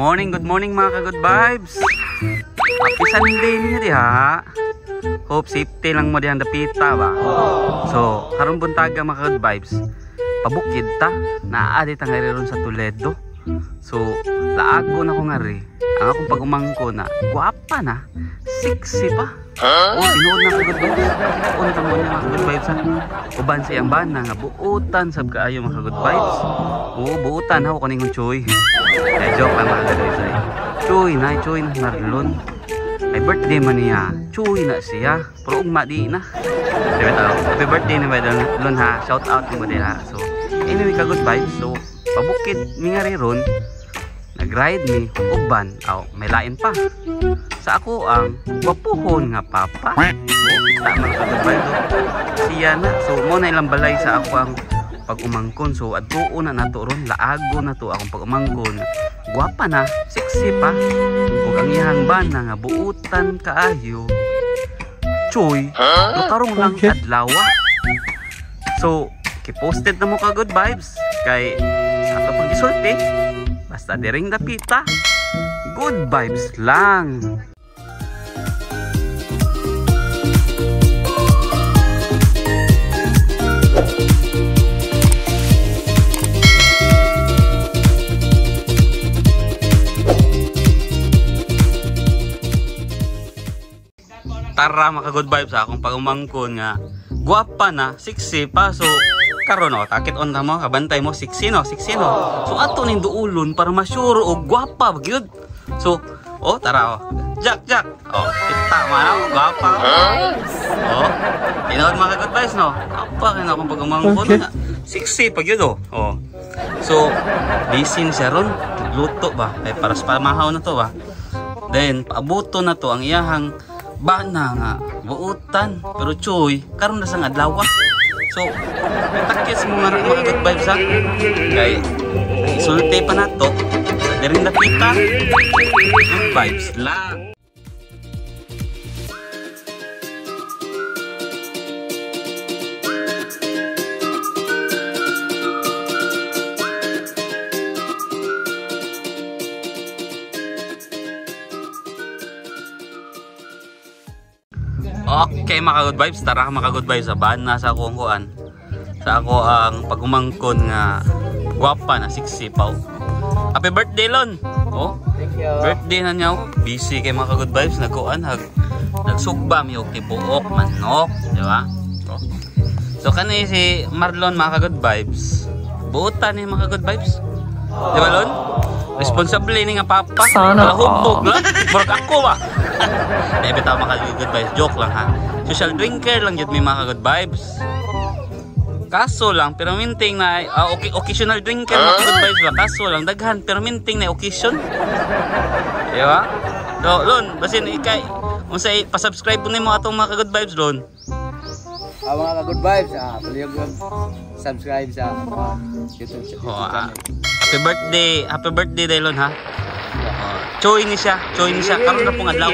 good morning mga ka-good vibes. Happy Sunday niya diha. Hope safety lang mo dihan dapita ba. So, karon buntaga mga ka-good vibes. Pabukid ta, naaadi ta ngari ron sa Toledo. So, laago na ko ngari. Ang akong pag-umangko na, guwapa na, sexy pa. Oh, tinuod na ka-good vibes. Unta mo niya mga ka-good vibes ha. Uban sa iyang bana nga buutan sab kaayo mga ka-good vibes. Oo, buutan ako kaning choy. Eh, joke lang mga ka-good vibes ay. Choy na Marlon. Ay birthday man niya. Choy na siya. Pero ugma di na. Happy birthday na Marlon ha. Shout out mo din ha. So, anyway ka-good vibes. So, pabukid mi nga ron. Nag-ride mi uban. Aw, may lain pa. Sa ako ang wapuhon nga papa. Kita man ka-good vibes. Siya na. So, mo na ilang balay sa ako ang pag-umangkon. So, adtuo na nato ron. Laago na to akong pag-umangkon. Guwapa na, sexy pa. Ug ang iyang bana nga buutan kaayo. Choy, lukarong lang adlawa. So, kiposted na mo ka good vibes. Kay ato pang gisulti, basta diring dapita. Good vibes lang. Tara mga good vibes ha, akong pag-umangkon nga guwapa na, sexy pa. So karon no, takit on ta mo, kabantay mo, sexy no. So ato ning duulon para ma-sure og guwapa gyud. So tara Jack. Kita man guwapa. Tinood mga good vibes no. Apa kay akong pag-umangkon nga sexy pa gyud oh. So busy siya ron, luto ba kay para sa pamahaw na to ba. Then paabuto na to ang iyahang bana nga buutan pero choy karon na sang adlaw. So takis mo nga mga good vibes ha. Kay sulti pa nato sa diring dapita. Good vibes lang. Okay mga good vibes, tara mga good vibes sa bana sa akong kuan. Sa ako ang pagumangkon nga guwapa na sexy pa. Happy birthday Lon. Thank you. Birthday na niya. Busy kay mga good vibes nagkuan nagsugba mi og tibuok manok, di ba? So kani si Marlon mga good vibes. Buutan ni mga good vibes. Di ba Lon? Responsable ni nga papa. Sana hubog lang. Burag ako ba? Dahil bitaw mga good vibes. Joke lang ha. Social drinker lang yun may mga good vibes. Kaso lang, pero minting na occasional drinker mga good vibes ba? Kaso lang, daghan. Pero minting na occasion. Diba? So, Lon, basin ikay. Kung sa'y pasubscribe po nimo atong mga good vibes, Lon. Mga good vibes, palihog subscribe sa YouTube channel. Happy birthday Daylon ha. Choy ni siya karon na pong adlaw.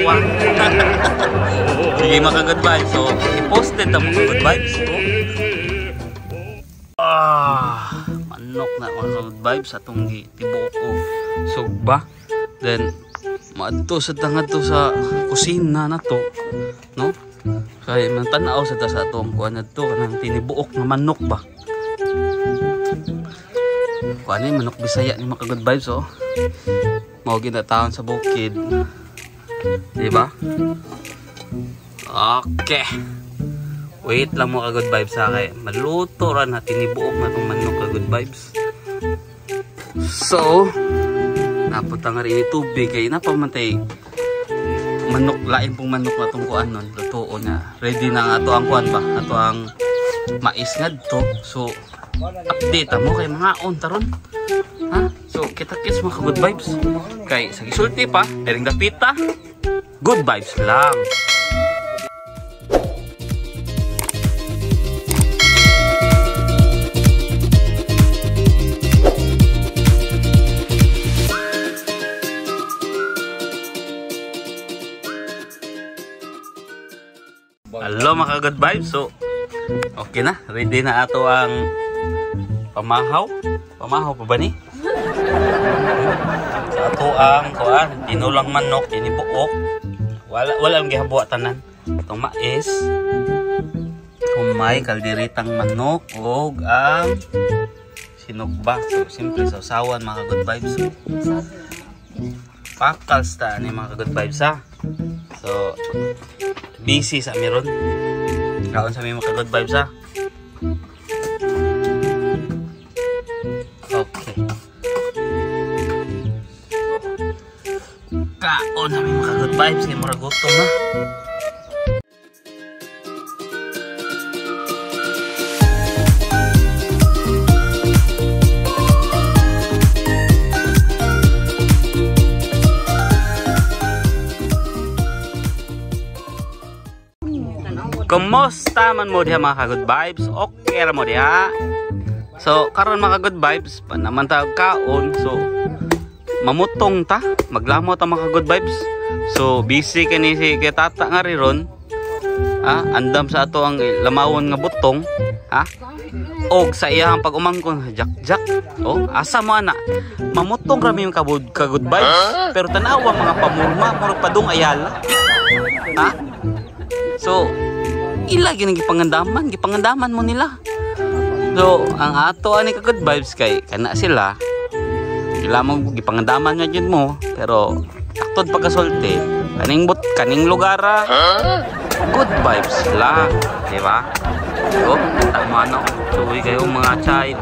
Sige mga good vibes. So i-posted na mga good vibes. Manok na mga good vibes atong tibuok og sugba. Then maadto sa tangad to sa kusina na to, no? Kaya man tan-aw sa atong kuan adto kanang tinibuok nga manok ba. Kuan ni manok Bisaya ni mga good vibes mao ginataon sa bukid. Di ba? Okay. Wait lang mo ka good vibes ha kay maluto ra na tinibuok na tong manok ka good vibes. So, naputang rin ni tubig kay napamantay manok lain pong manok na tong kuan nun. Luto na. Ready na nga ato ang kuan ba? Ato ang mais ngadto. So, update mo kay mga taron. Ha? So, kita-kits mga good vibes. Kay sa gisulti pa, diring dapita. Good vibes lang. Hello mga good vibes. So, okay na. Ready na ato ang pamahaw. Pamahaw pa ba ni? Sa ato ang kuan, tinulang manok, inibuok. Wala ang gihabuat tanan. Itong mais, humay, kalderitang manok, o ang sinugba. So, simple, sausawan mga good vibes. Pakals ta ni mga good vibes ha. So, busy sa meron. Kaon sa mga good vibes ha. Okay. Kaon sa mga good vibes kay mura gutom na. Kumusta man mo diha mga good vibes? Okay ra mo diha. So karon mga good vibes, pa naman ta kaon. So mamutong ta, maglamot ta mga good vibes. So busy kani si kay tata nga ron. Andam sa ato ang lamawon nga butong, og sa iyang pag-umangkon jak. Oh, asa mo ana? Mamutong ra mi ka good vibes, pero tanawa mga pamurma, murag padung ayala. So ila gipangandaman mo nila. So ang ato ani ka good vibes kay kana sila. Ila mo gipangandaman nga jud mo, pero aktod pagkasulti kaning lugar good vibes lang, di ba? So tama na, suwi kayo mga chay.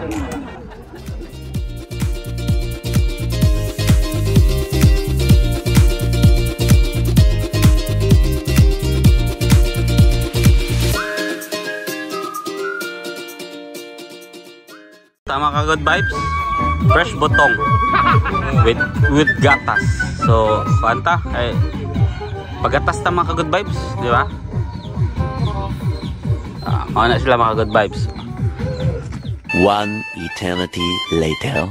Tama ka good vibes, fresh butong with gatas. So kanta ay pagatas tama ka good vibes, di ba? Mana sila mga good vibes. One eternity later.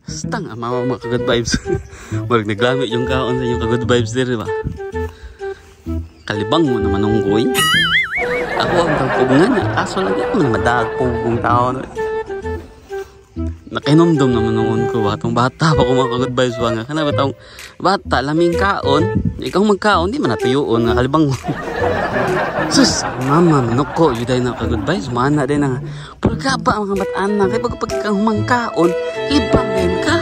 Stang mama mga good vibes. Wag naglamit yung kaon sa yung ka good vibes dir, di ba? Kalibang mo naman unggoy. Ako ang tagpugungan na kaso lang naman madagpugong taon. Nakinomdom naman noon ko batong bata pa ko mga good vibes ba nga kana batong bata laming kaon ikaw magkaon di man natuyoon nga kalibang mo. Sus mama manok ko yuday na ka good vibes mana din nga purga ba mga bataan na kay pag ikaw humangkaon libang din ka.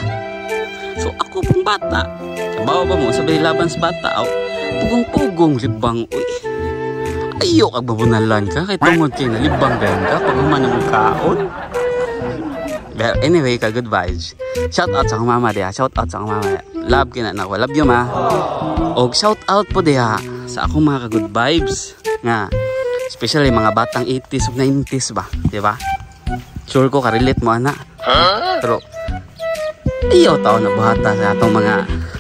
So ako pong bata sabaw ba mo sabay laban sa bata pugong-pugong libang uy ayo kag babunalan ka kay tungod kay nalibang din ka pag humanang kaon. But anyway, ka good vibes. Shout out sa akong mama diha. Shout out sa akong mama. Love kina na ko. Love you ma. Og shout out po diha sa akong mga ka good vibes nga especially mga batang 80s ug 90s ba, di ba? Sure ko ka-relate mo ana. Pero iyo taon na buhata sa atong mga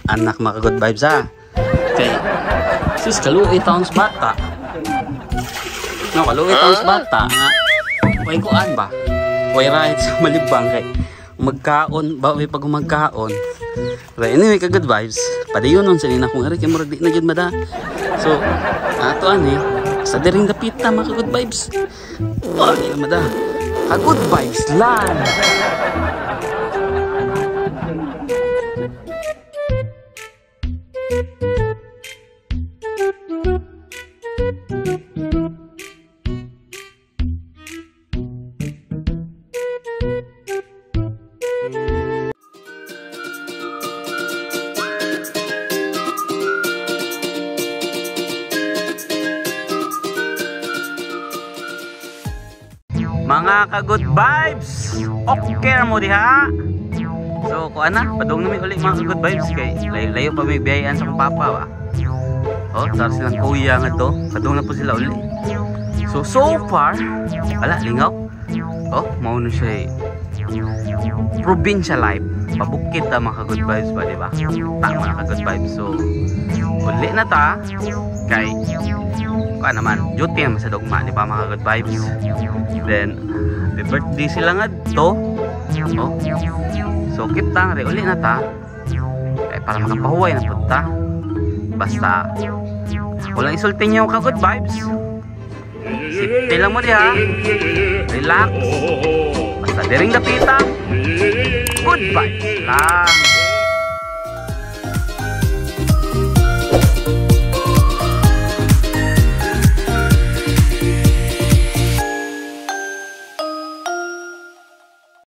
anak mga ka good vibes ha. Kay sus kaluoy taon sa bata. No, kaluoy taon sa bata nga. Way kuan ba? Way right sa malibang kay magkaon ba way pag magkaon. But anyway ka good vibes. Padayon nun sa nina kung ari kay murag di na jud mada. So ato ani sa diring dapita mga good vibes. Oh, di mada. Ka good vibes lang. Mga ka-good vibes, okay mo diha. So kuan na, padung namin uli mga ka-good vibes kay layo pa may biyayaan sa kong papa ba. Oh, tar silang kuya nga to, padung na po sila uli. So far, wala lingaw. Oh, mao na siya probinsya life. Pabukid ta mga ka-good vibes ba, di ba? Tama na ka-good vibes. So uli na ta kay kuan naman, duty naman sa dugma, di ba mga good vibes? Then happy birthday sila nga to. Oh. So kita nga uli na ta kay para makapahuway na pud ta. Basta walang isulti niyo ka good vibes. Sipti lang mo diha. Relax. Basta diring dapita. Good vibes lang.